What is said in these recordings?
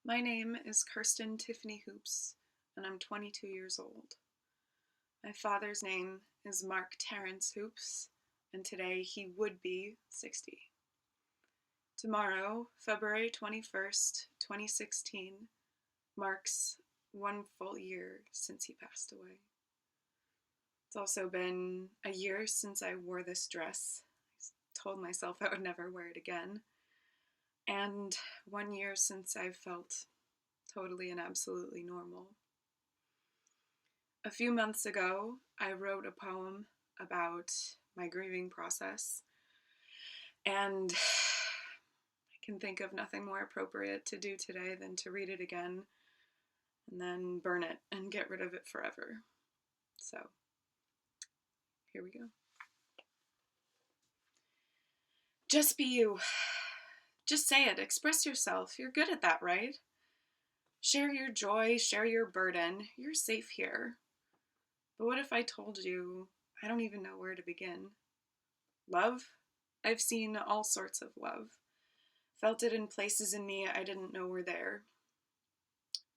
My name is Kirsten Tiffany Hoops, and I'm 22 years old. My father's name is Mark Terrence Hoops, and today he would be 60. Tomorrow, February 21st, 2016, marks 1 full year since he passed away. It's also been a year since I wore this dress. I told myself I would never wear it again. And 1 year since I felt totally and absolutely normal. A few months ago, I wrote a poem about my grieving process, and I can think of nothing more appropriate to do today than to read it again and then burn it and get rid of it forever. So, here we go. Just be you. Just say it. Express yourself. You're good at that, right? Share your joy, share your burden. You're safe here. But what if I told you I don't even know where to begin? Love? I've seen all sorts of love. Felt it in places in me I didn't know were there.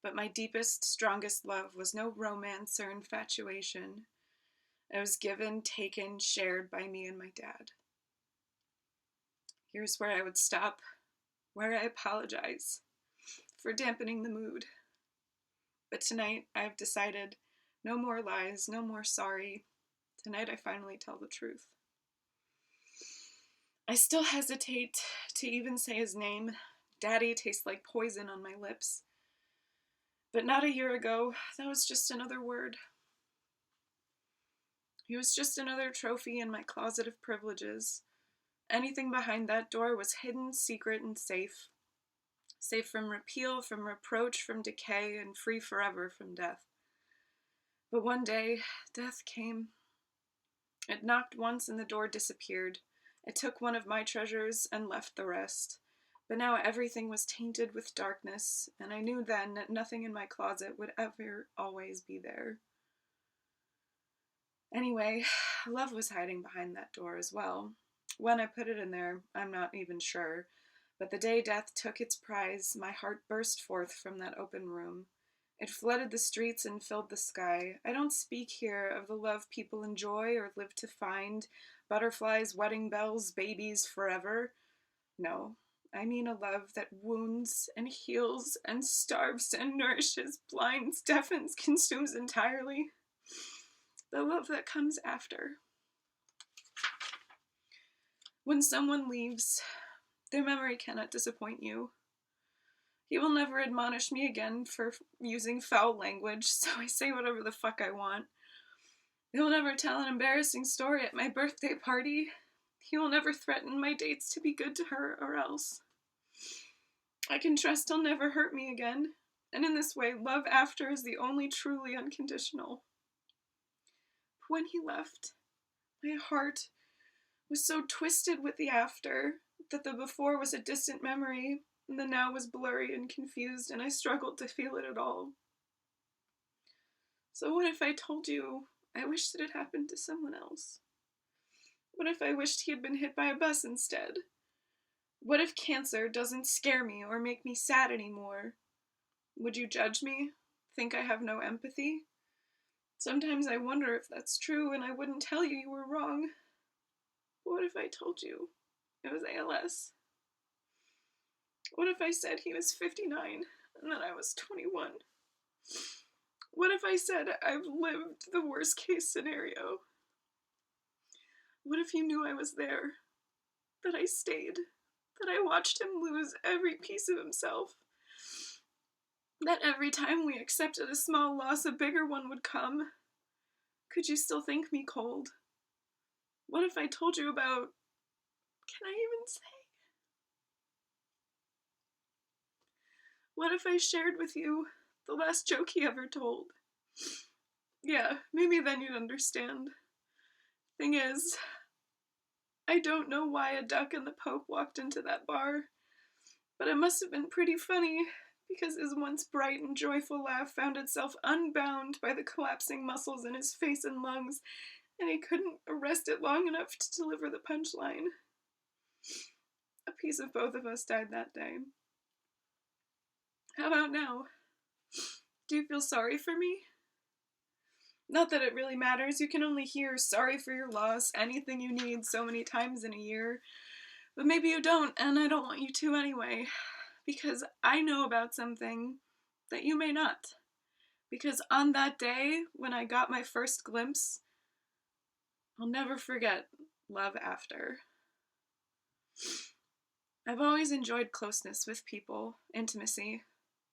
But my deepest, strongest love was no romance or infatuation. It was given, taken, shared by me and my dad. Here's where I would stop, where I apologize for dampening the mood. But tonight I've decided no more lies, no more sorry. Tonight I finally tell the truth. I still hesitate to even say his name. Daddy tastes like poison on my lips. But not a year ago, that was just another word. He was just another trophy in my closet of privileges. Anything behind that door was hidden, secret, and safe. Safe from repeal, from reproach, from decay, and free forever from death. But one day, death came. It knocked once and the door disappeared. It took one of my treasures and left the rest. But now everything was tainted with darkness, and I knew then that nothing in my closet would ever always be there. Anyway, love was hiding behind that door as well. When I put it in there, I'm not even sure. But the day death took its prize, my heart burst forth from that open room. It flooded the streets and filled the sky. I don't speak here of the love people enjoy or live to find, butterflies, wedding bells, babies, forever. No, I mean a love that wounds and heals and starves and nourishes, blinds, deafens, consumes entirely. The love that comes after. When someone leaves, their memory cannot disappoint you. He will never admonish me again for using foul language, so I say whatever the fuck I want. He will never tell an embarrassing story at my birthday party. He will never threaten my dates to be good to her or else. I can trust he'll never hurt me again, and in this way, love after is the only truly unconditional. But when he left, my heart was so twisted with the after that the before was a distant memory and the now was blurry and confused, and I struggled to feel it at all. So what if I told you I wished it had happened to someone else? What if I wished he had been hit by a bus instead? What if cancer doesn't scare me or make me sad anymore? Would you judge me? Think I have no empathy? Sometimes I wonder if that's true, and I wouldn't tell you you were wrong. But what if I told you it was ALS? What if I said he was 59 and that I was 21? What if I said I've lived the worst case scenario? What if you knew I was there? That I stayed? That I watched him lose every piece of himself? That every time we accepted a small loss, a bigger one would come? Could you still think me cold? What if I told you about... Can I even say? What if I shared with you the last joke he ever told? Yeah, maybe then you'd understand. Thing is, I don't know why a duck and the Pope walked into that bar, but it must have been pretty funny, because his once bright and joyful laugh found itself unbound by the collapsing muscles in his face and lungs, and he couldn't arrest it long enough to deliver the punchline. A piece of both of us died that day. How about now? Do you feel sorry for me? Not that it really matters. You can only hear sorry for your loss, anything you need so many times in a year. But maybe you don't, and I don't want you to anyway. Because I know about something that you may not. Because on that day, when I got my first glimpse, I'll never forget love after. I've always enjoyed closeness with people, intimacy,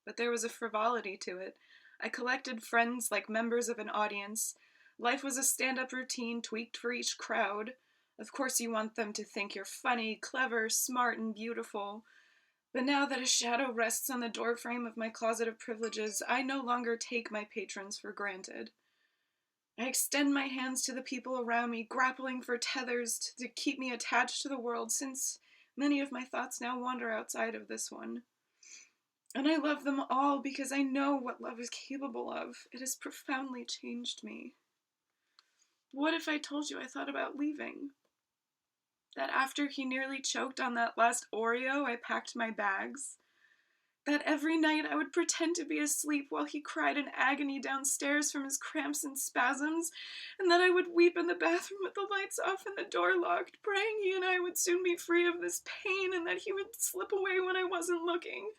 but there was a frivolity to it. I collected friends like members of an audience. Life was a stand-up routine tweaked for each crowd. Of course you want them to think you're funny, clever, smart, and beautiful. But now that a shadow rests on the doorframe of my closet of privileges, I no longer take my patrons for granted. I extend my hands to the people around me, grappling for tethers to keep me attached to the world, since many of my thoughts now wander outside of this one. And I love them all because I know what love is capable of. It has profoundly changed me. What if I told you I thought about leaving? That after he nearly choked on that last Oreo, I packed my bags? That every night I would pretend to be asleep while he cried in agony downstairs from his cramps and spasms, and that I would weep in the bathroom with the lights off and the door locked, praying he and I would soon be free of this pain and that he would slip away when I wasn't looking?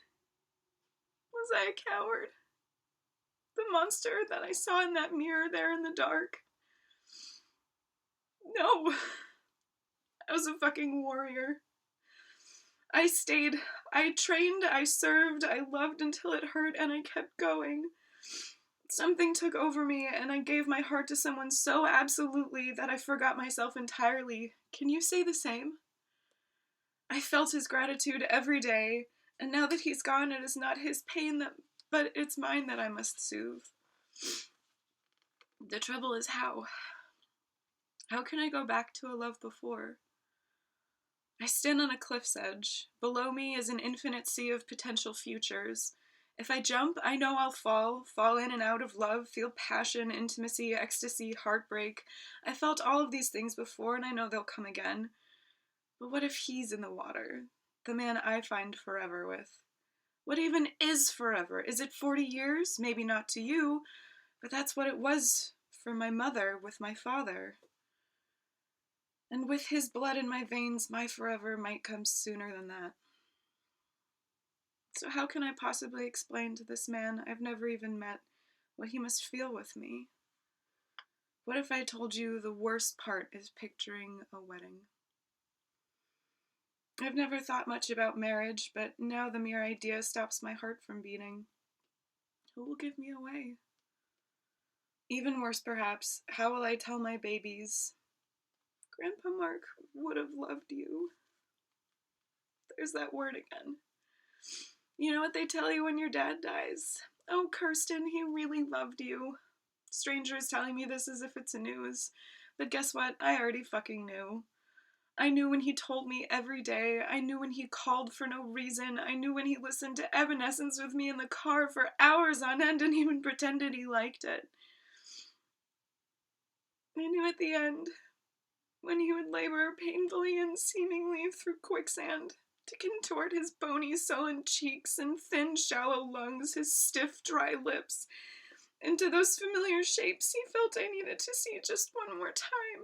Was I a coward? The monster that I saw in that mirror there in the dark? No. I was a fucking warrior. I stayed. I trained, I served, I loved until it hurt, and I kept going. Something took over me, and I gave my heart to someone so absolutely that I forgot myself entirely. Can you say the same? I felt his gratitude every day, and now that he's gone, it is not his pain but it's mine that I must soothe. The trouble is how. How can I go back to a love before? I stand on a cliff's edge. Below me is an infinite sea of potential futures. If I jump, I know I'll fall in and out of love, feel passion, intimacy, ecstasy, heartbreak. I felt all of these things before, and I know they'll come again. But what if he's in the water? The man I find forever with. What even is forever? Is it 40 years? Maybe not to you, but that's what it was for my mother with my father. And with his blood in my veins, my forever might come sooner than that. So how can I possibly explain to this man I've never even met what he must feel with me? What if I told you the worst part is picturing a wedding? I've never thought much about marriage, but now the mere idea stops my heart from beating. Who will give me away? Even worse, perhaps, how will I tell my babies, Grandpa Mark would have loved you? There's that word again. You know what they tell you when your dad dies? Oh, Kirsten, he really loved you. Strangers telling me this as if it's a news. But guess what? I already fucking knew. I knew when he told me every day. I knew when he called for no reason. I knew when he listened to Evanescence with me in the car for hours on end and even pretended he liked it. I knew at the end, when he would labor painfully and seemingly through quicksand, to contort his bony, sullen cheeks and thin, shallow lungs, his stiff, dry lips, into those familiar shapes he felt I needed to see just one more time.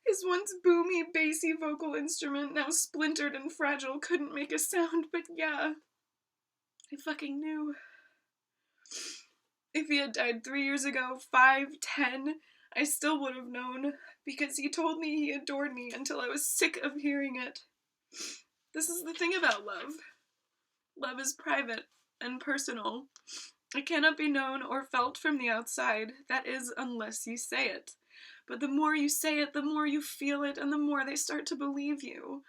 His once boomy, bassy vocal instrument, now splintered and fragile, couldn't make a sound, but yeah, I fucking knew. If he had died 3 years ago, 5, 10, I still would have known, because he told me he adored me until I was sick of hearing it. This is the thing about love. Love is private and personal. It cannot be known or felt from the outside. That is, unless you say it. But the more you say it, the more you feel it, and the more they start to believe you.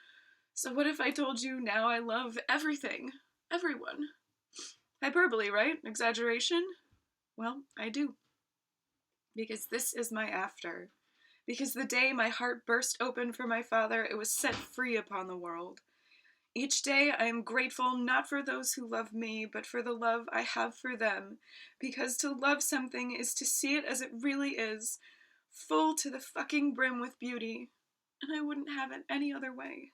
So what if I told you now I love everything? Everyone. Hyperbole, right? Exaggeration? Well, I do. Because this is my after. Because the day my heart burst open for my father, it was set free upon the world. Each day I am grateful not for those who love me, but for the love I have for them. Because to love something is to see it as it really is, full to the fucking brim with beauty. And I wouldn't have it any other way.